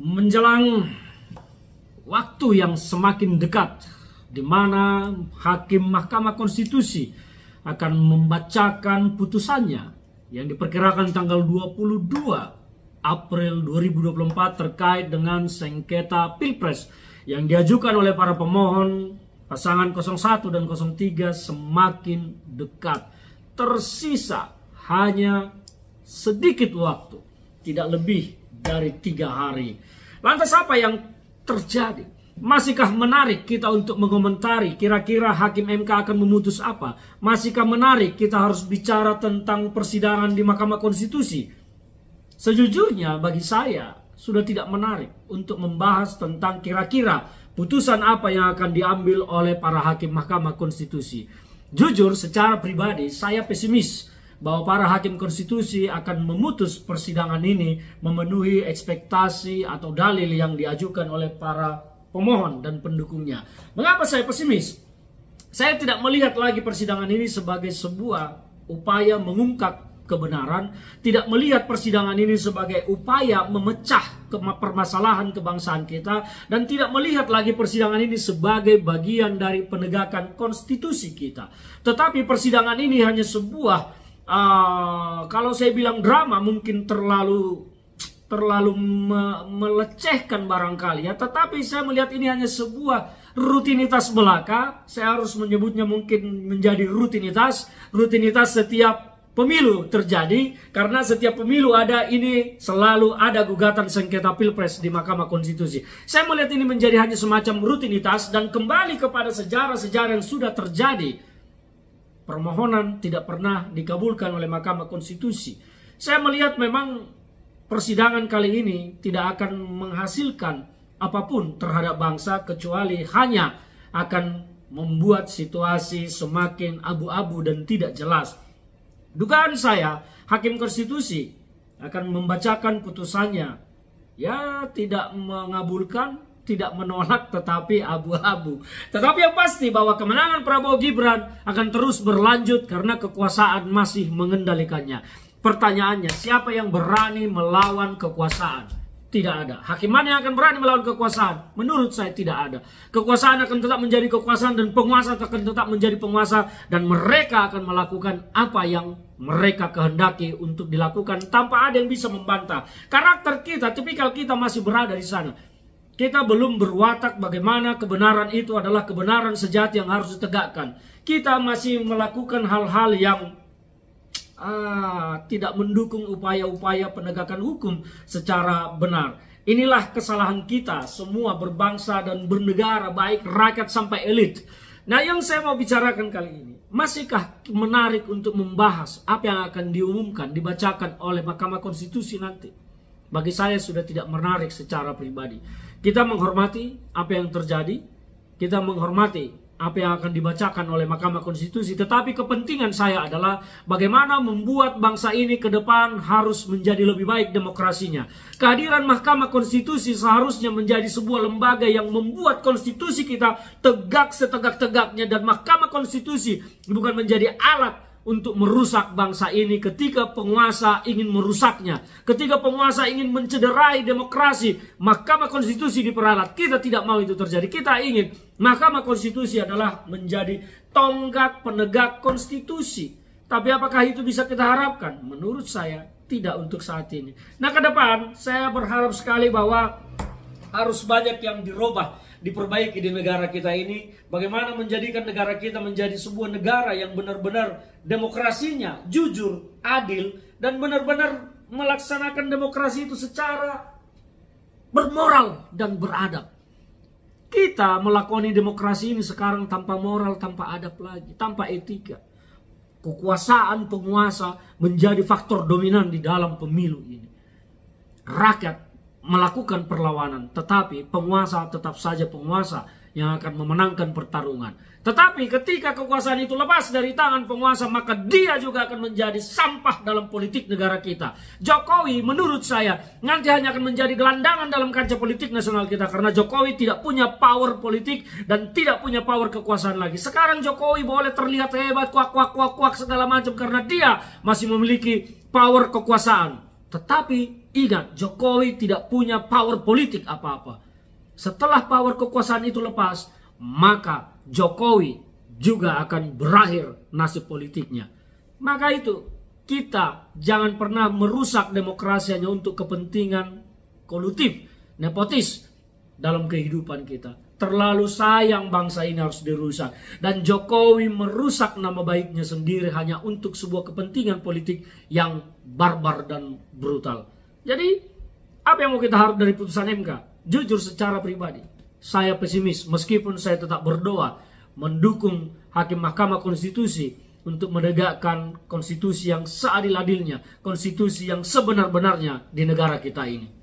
Menjelang waktu yang semakin dekat, di mana Hakim Mahkamah Konstitusi akan membacakan putusannya yang diperkirakan tanggal 22 April 2024 terkait dengan sengketa Pilpres yang diajukan oleh para pemohon pasangan 01 dan 03 semakin dekat. Tersisa hanya sedikit waktu, tidak lebih dari 3 hari. Lantas apa yang terjadi? Masihkah menarik kita untuk mengomentari kira-kira Hakim MK akan memutus apa? Masihkah menarik kita harus bicara tentang persidangan di Mahkamah Konstitusi? Sejujurnya bagi saya sudah tidak menarik untuk membahas tentang kira-kira putusan apa yang akan diambil oleh para Hakim Mahkamah Konstitusi. Jujur secara pribadi saya pesimis bahwa para hakim konstitusi akan memutus persidangan ini memenuhi ekspektasi atau dalil yang diajukan oleh para pemohon dan pendukungnya. Mengapa saya pesimis? Saya tidak melihat lagi persidangan ini sebagai sebuah upaya mengungkap kebenaran, tidak melihat persidangan ini sebagai upaya memecah permasalahan kebangsaan kita, dan tidak melihat lagi persidangan ini sebagai bagian dari penegakan konstitusi kita. Tetapi persidangan ini hanya sebuah kalau saya bilang drama mungkin terlalu melecehkan barangkali ya, tetapi saya melihat ini hanya sebuah rutinitas belaka. Saya harus menyebutnya mungkin menjadi rutinitas setiap pemilu terjadi, karena setiap pemilu selalu ada gugatan sengketa Pilpres di Mahkamah Konstitusi. Saya melihat ini menjadi hanya semacam rutinitas dan kembali kepada sejarah-sejarah yang sudah terjadi. Permohonan tidak pernah dikabulkan oleh Mahkamah Konstitusi. Saya melihat memang persidangan kali ini tidak akan menghasilkan apapun terhadap bangsa, kecuali hanya akan membuat situasi semakin abu-abu dan tidak jelas. Dugaan saya, Hakim Konstitusi akan membacakan putusannya, ya tidak mengabulkan, tidak menolak, tetapi abu-abu. Tetapi yang pasti bahwa kemenangan Prabowo Gibran akan terus berlanjut karena kekuasaan masih mengendalikannya. Pertanyaannya, siapa yang berani melawan kekuasaan? Tidak ada. Hakim mana yang akan berani melawan kekuasaan? Menurut saya tidak ada. Kekuasaan akan tetap menjadi kekuasaan dan penguasa akan tetap menjadi penguasa, dan mereka akan melakukan apa yang mereka kehendaki untuk dilakukan tanpa ada yang bisa membantah. Karakter kita, tipikal kita masih berada di sana. Kita belum berwatak bagaimana kebenaran itu adalah kebenaran sejati yang harus ditegakkan. Kita masih melakukan hal-hal yang tidak mendukung upaya-upaya penegakan hukum secara benar. Inilah kesalahan kita semua berbangsa dan bernegara, baik rakyat sampai elit. Nah, yang saya mau bicarakan kali ini, masihkah menarik untuk membahas apa yang akan diumumkan, dibacakan oleh Mahkamah Konstitusi nanti? Bagi saya sudah tidak menarik secara pribadi. Kita menghormati apa yang terjadi, kita menghormati apa yang akan dibacakan oleh Mahkamah Konstitusi, tetapi kepentingan saya adalah bagaimana membuat bangsa ini ke depan harus menjadi lebih baik demokrasinya. Kehadiran Mahkamah Konstitusi seharusnya menjadi sebuah lembaga yang membuat konstitusi kita tegak setegak-tegaknya, dan Mahkamah Konstitusi bukan menjadi alat untuk merusak bangsa ini ketika penguasa ingin merusaknya. Ketika penguasa ingin mencederai demokrasi, Mahkamah Konstitusi diperalat. Kita tidak mau itu terjadi. Kita ingin Mahkamah Konstitusi adalah menjadi tonggak penegak konstitusi. Tapi apakah itu bisa kita harapkan? Menurut saya tidak untuk saat ini. Nah, ke depan saya berharap sekali bahwa harus banyak yang dirubah, diperbaiki di negara kita ini. Bagaimana menjadikan negara kita menjadi sebuah negara yang benar-benar demokrasinya jujur, adil, dan benar-benar melaksanakan demokrasi itu secara bermoral dan beradab. Kita melakoni demokrasi ini sekarang tanpa moral, tanpa adab lagi, tanpa etika. Kekuasaan penguasa menjadi faktor dominan di dalam pemilu ini. Rakyat melakukan perlawanan, tetapi penguasa tetap saja penguasa yang akan memenangkan pertarungan. Tetapi ketika kekuasaan itu lepas dari tangan penguasa, maka dia juga akan menjadi sampah dalam politik negara kita. Jokowi menurut saya nanti hanya akan menjadi gelandangan dalam kancah politik nasional kita, karena Jokowi tidak punya power politik dan tidak punya power kekuasaan lagi. Sekarang Jokowi boleh terlihat hebat, kuak segala macam, karena dia masih memiliki power kekuasaan. Tetapi ingat, Jokowi tidak punya power politik apa-apa. Setelah power kekuasaan itu lepas, maka Jokowi juga akan berakhir nasib politiknya. Maka itu, kita jangan pernah merusak demokrasi hanya untuk kepentingan kolutif, nepotis dalam kehidupan kita. Terlalu sayang bangsa ini harus dirusak. Dan Jokowi merusak nama baiknya sendiri hanya untuk sebuah kepentingan politik yang barbar dan brutal. Jadi, apa yang mau kita harap dari putusan MK? Jujur secara pribadi, saya pesimis meskipun saya tetap berdoa mendukung Hakim Mahkamah Konstitusi untuk menegakkan konstitusi yang seadil-adilnya, konstitusi yang sebenar-benarnya di negara kita ini.